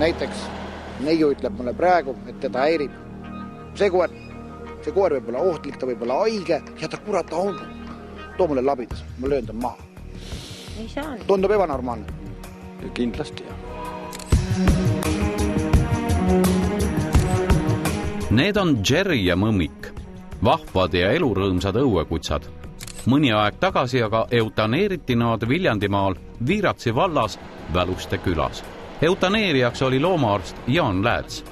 näiteks neiu ütleb mulle praegu, et teda häirib. See koer võib olla ohtlik, ta võib olla haige ja ta kurat on. Too mulle labidas, ma löön ta maha. Ei saa. Tundub ebanormaalne. Kindlasti jah. Need on Jerry ja Mõmmik, vahvad ja elurõõmsad õuekutsad. Mõni aeg tagasi aga eutaneeriti nad Viljandimaal Viiratsi vallas Väluste külas. Eutaneerijaks oli loomaarst Jaan Lääts.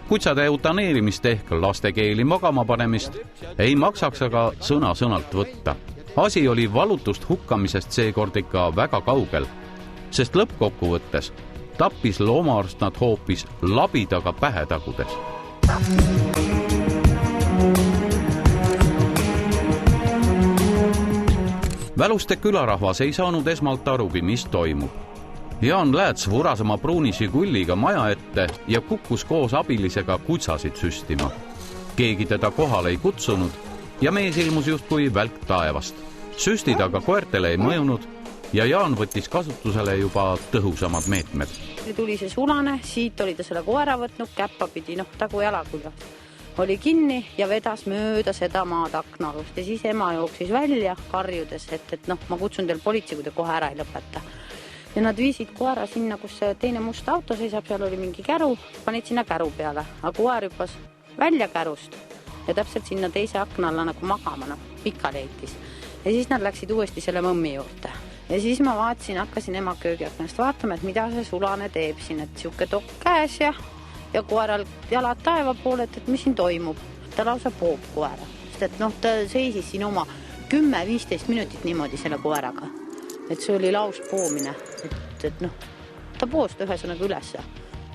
Kutsade eutaneerimist ehk lastekeeli magama panemist ei maksaks aga sõna-sõnalt võtta. Asi oli valutust hukkamisest seekord ikka väga kaugel, sest lõppkokkuvõttes tappis loomaarst nad hoopis labidaga pähe tagudes. Väluste külarahvas ei saanud esmalt arugi, mis toimub. Jaan Lääts vuras oma pruuni Žigulliga maja ette ja kukkus koos abilisega kutsasid süstima. Keegi teda kohale ei kutsunud ja mees ilmus justkui välk taevast. Süstid aga koertele ei mõjunud ja Jaan võttis kasutusele juba tõhusamad meetmed. Tuli see sulane, siit oli ta selle koera võtnud, käppa pidi, tagu jala külla. Oli kinni ja vedas mööda seda maad aknalust ja siis ema jooksis välja karjudes, et ma kutsun teil politsei, kui te kohe ära ei lõpeta. Ja nad viisid koera sinna, kus see teine must auto seisab, seal oli mingi käru, panid sinna käru peale, aga koer hüppas välja kärust ja täpselt sinna teise akna alla nagu magama, pikali heitis. Ja siis nad läksid uuesti selle mõmmi juurde. Ja siis ma vaatasin, hakkasin ema köögiaknast vaatama, et mida see sulane teeb siin, et siuke tokk käes ja koeral jalad taeva poole, et mis siin toimub. Ta lausa poob koera, sest et ta seisis siin oma 10-15 minutit niimoodi selle koeraga. Et see oli laus poomine, et ta poost ühesõnaga ülesse,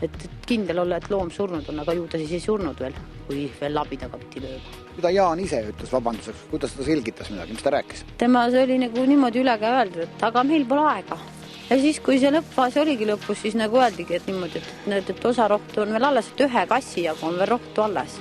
et kindel olla, et loom surnud on, aga ju ta siis ei surnud veel, kui veel labidaga pidi lööma. Mida Jaan ise ütles vabanduseks, kuidas ta selgitas midagi, mis ta rääkis? Tema see oli nagu niimoodi üle ka öeldud, et aga meil pole aega. Ja siis, kui see lõppfaas oligi lõpus, siis nagu öeldigi, et niimoodi, et osa rohtu on veel alles, et ühe kassi jagu on veel rohtu alles.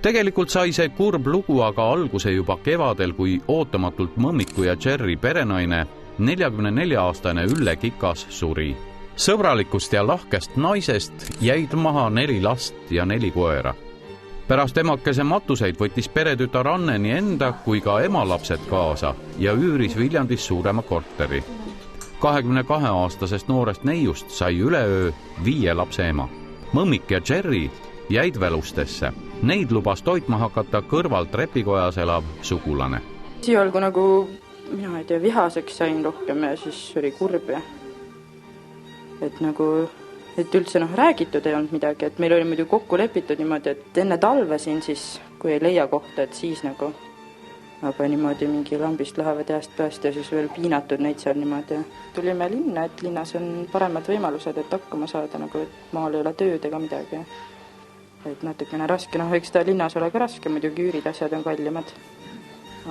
Tegelikult sai see kurb lugu aga alguse juba kevadel, kui ootamatult Mõmmiku ja Jerry perenaine, 44-aastane Ülle Kikas suri. Sõbralikust ja lahkest naisest jäid maha 4 last ja 4 koera. Pärast emakese matuseid võttis peretütar Anne nii enda kui ka emalapsed kaasa ja üüris Viljandis suurema korteri. 22-aastasest noorest neiust sai üleöö 5 lapse ema. Mõmmik ja Jerry jäid Välustesse. Neid lubas toitma hakata kõrval trepikojas elav sugulane. Siolgu nagu, mina ei tea, vihaseks sain rohkem ja siis oli kurb. Et üldse räägitud ei olnud midagi, et meil oli muidu kokku lepitud niimoodi, et enne talve siin siis, kui ei leia kohta, et siis aga niimoodi mingi lambist lähevad jääst pääst ja siis veel piinatud neid seal niimoodi. Tulime linna, et linnas on paremad võimalused, et hakkama saada, et maal ei ole tööd ega midagi. Et natukene raske, eks ta linnas ole ka raske, muidugi üürid asjad on kallimad.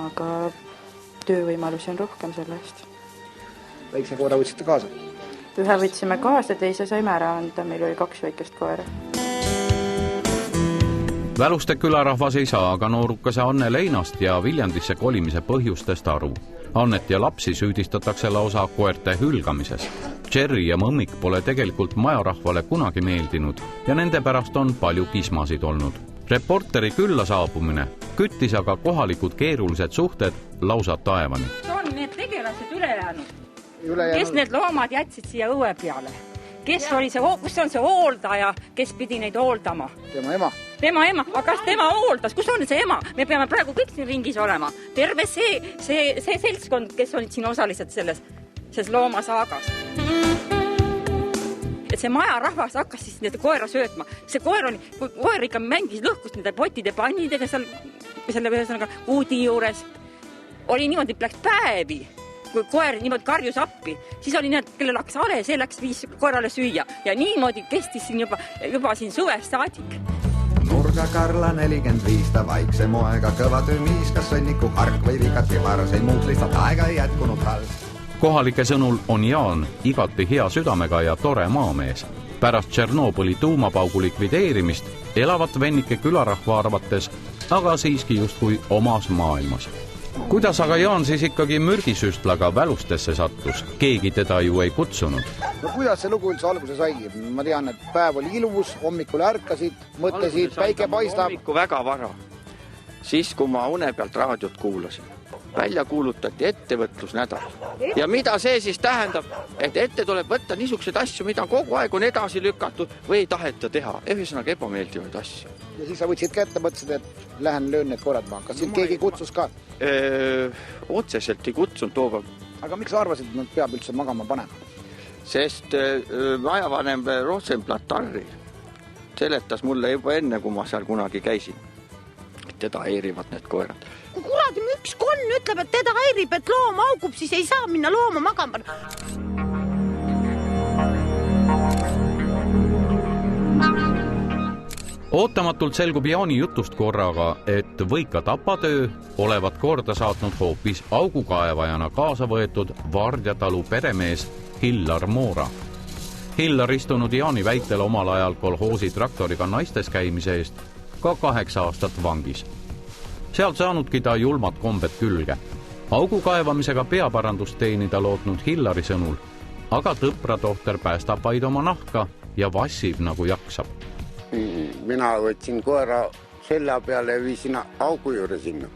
Aga töövõimalusi on rohkem selle eest. Väikse koera võtsite kaasa? Ühe võtsime kaasa, teise saime ära anda, meil oli 2 väikest koera. Väluste külarahvas ei saa aga noorukase Anne Leinast ja Viljandisse kolimise põhjustest aru. Annet ja lapsi süüdistatakse lausa koerte hülgamises. Jerry ja Mõmmik pole tegelikult majarahvale kunagi meeldinud ja nende pärast on palju kismasid olnud. Reporteri külla saabumine küttis aga kohalikud keerulised suhted lausa taevani. On need tegelased ülejäänud. Kes need loomad jätsid siia õue peale? Kes on see hooldaja, kes pidi neid hooldama? Tema ema. Tema ema, aga kas tema hooldas? Kus on see ema? Me peame praegu kõik siin ringis olema. Terve see seltskond, kes on siin osalised selles loomasaagas. Et see majarahvas hakkas siis nende koera söötma. See koer ikka mängis lõhkus nende potide pannidega selle uudi juures. Oli niimoodi, läks päevi. Kui koer niimoodi karjus appi, siis oli need, kellel hakkas ale, see läks viis koerale süüa. Ja niimoodi kestis siin juba siin suvest saadik. Nurga Karla 45, ta vaikse moega kõva tüümis, kas sõnniku hark või vigati varas, ei muuks lihtsalt aega ei jätkunud tal. Kohalike sõnul on Jaan igati hea südamega ja tore maamees. Pärast Tšernobõli tuumapaugu likvideerimist elavat Vennike külarahva arvates, aga siiski justkui omas maailmas. Kuidas aga Jaan siis ikkagi mürgisüstlaga välustesse sattus? Keegi teda ju ei kutsunud. No kuidas see lugu üldse alguse sai? Ma tean, et päev oli ilus, hommikul ärkasid, mõtlesid, päike paistab. Hommiku väga vara. Siis, kui ma une pealt raadiot kuulasin, välja kuulutati ettevõtlusnädal. Ja mida see siis tähendab? Et ette tuleb võtta niisuguseid asju, mida kogu aeg on edasi lükatud või ei taheta teha. Ühesõnaga ebameeldivaid asju. Ja siis sa võtsid kätte, mõtlesid, et lähen löön need korrad maha. Kas siin keegi kutsus ka? Otseselt ei kutsunud tooga. Aga miks sa arvasid, et nad peab üldse magama panema? Sest majavanem Rosenblatt Tarri seletas mulle juba enne, kui ma seal kunagi käisin. Teda häirivad need koerad. Kui kuradi üks konn ütleb, et teda häirib, et loom augub, siis ei saa minna looma magama. Ootamatult selgub Jaani jutust korraga, et võika tapatöö olevat korda saatnud hoopis augukaevajana kaasa võetud Vardjatalu peremees Hillar Moora. Hillar istunud Jaani väitel omal ajal kolhoosi traktoriga naistes käimise eest ka 8 aastat vangis. Sealt saanudki ta julmad kombed külge. Augukaevamisega peaparandust teenida lootnud Hillari sõnul, aga tõpratohter päästab vaid oma nahka ja vassib nagu jaksab. Mina võtsin koera selja peale ja viisin augu juurde sinna.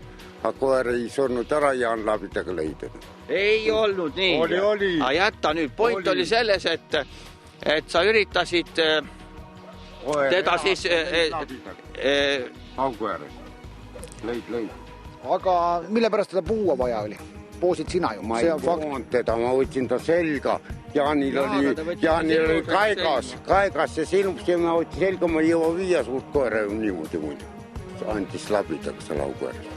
Aga koer ei surnud ära Jaan Labidaga leidnud. Ei olnud nii. Oli. Aga jätta nüüd. Point oli selles, et sa üritasid teda siis augu ääres. Lõid. Aga mille pärast teda puua vaja oli? Poosid sina ju. Ma ei poonud teda, ma võtsin ta selga. Jaanil oli kaegas ja silmuks ja ma võtsin selga, ma ei jõua viia suurt koera niimoodi muidu. Andis Labidaga seal augu ääres.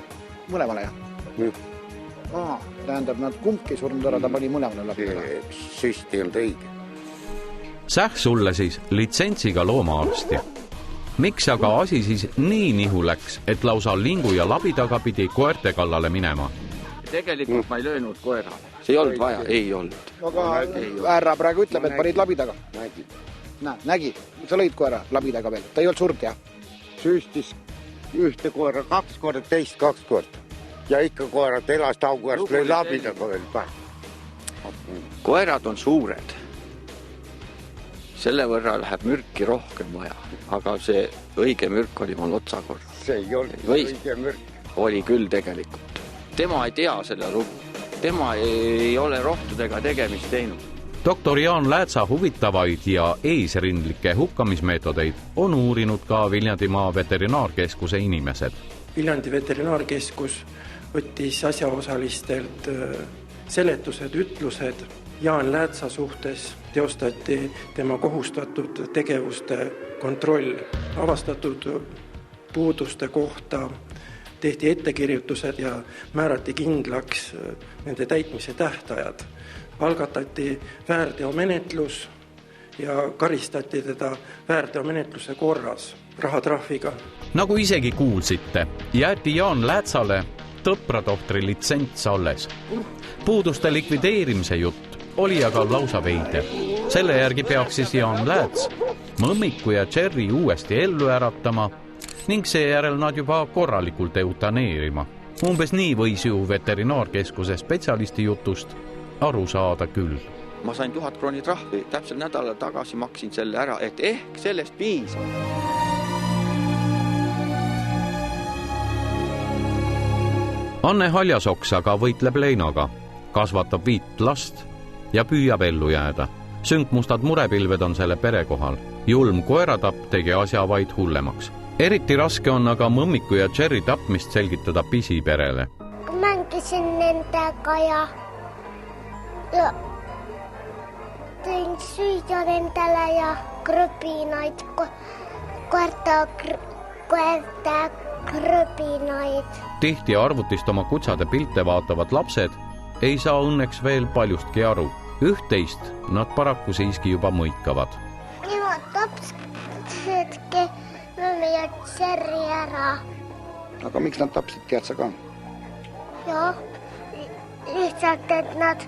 Mõlemale, jah? Tähendab, nad kumbki surnud ära, ta pani mõlemale Labidaga. Süsti on õige. Säh sulle siis litsentsiga loomaarsti. Miks aga asi siis nii nihu läks, et lausa lingu ja Labidaga pidi koerte kallale minema? Tegelikult ma ei löönud koerale. See ei olnud vaja, ei olnud. Aga härra praegu ütleb, et panid Labidaga. Nägi. Sa lõid koera Labidaga veel. Ta ei olnud surd, jah? Süstis ühte koera 2 korda, teist 2 korda. Ja ikka koerad elast augu ääres lõi Labidaga veel pähe. Koerad on suured. Selle võrra läheb mürki rohkem vaja. Aga see õige mürk oli mul otsakord. See ei olnud õige mürk. Oli küll tegelikult. Tema ei tea selle lugu. Tema ei ole rohtudega tegemist teinud. Doktor Jaan Läätsa huvitavaid ja eesrindlikke hukkamismeetodeid on uurinud ka Viljandimaa veterinaarkeskuse inimesed. Viljandi veterinaarkeskus võttis asjaosalistelt seletused, ütlused Jaan Läätsa suhtes, teostati tema kohustatud tegevuste kontroll, avastatud puuduste kohta, tehti ettekirjutused ja määrati kindlaks nende täitmise tähtajad. Algatati väärteomenetlus ja karistati teda väärteomenetluse korras rahatrahviga. Nagu isegi kuulsite, jäeti Jaan Läätsale tõpratohtri litsents alles. Puuduste likvideerimise jutt oli aga lausa veider. Selle järgi peaks siis Jaan Lääts Mõmmiku ja Jerry uuesti ellu äratama ning seejärel nad juba korralikult eutaneerima. Umbes nii võis ju veterinaarkeskuse spetsialisti jutust aru saada küll. Ma sain 1000 krooni trahvi, täpselt nädala tagasi maksin selle ära, et ehk sellest piisab. Anne Haljasoks aga võitleb leinaga, kasvatab 5 last ja püüab ellu jääda. Sünkmustad murepilved on selle pere kohal. Julm koeratapp tegi asja vaid hullemaks. Eriti raske on aga Mõmmiku ja Jerry tapmist selgitada pisiperele. Mängisin nendega ja tõin süüa nendele ja krõbinaid, koerte krõbinaid. Tihti arvutist oma kutsade pilte vaatavad lapsed ei saa õnneks veel paljustki aru. Üht-teist nad paraku siiski juba mõikavad. Nemad tapsidki Mõmmi ja Jerry ära. Aga miks nad tapsid, tead sa ka? Jah, lihtsalt, et nad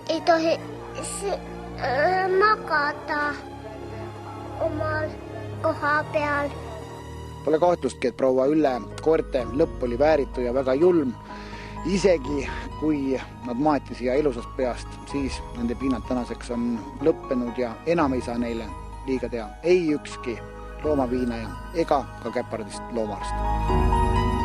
ei tohi magada omal koha peal. Pole kahtlustki, et proua Ülle koerte lõpp oli vääritu ja väga julm. isegi kui nad maeti siia elusast peast, siis nende piinad tänaseks on lõppenud ja enam ei saa neile liiga teha ei ükski loomapiinaja ega ka käpardist loomaarst.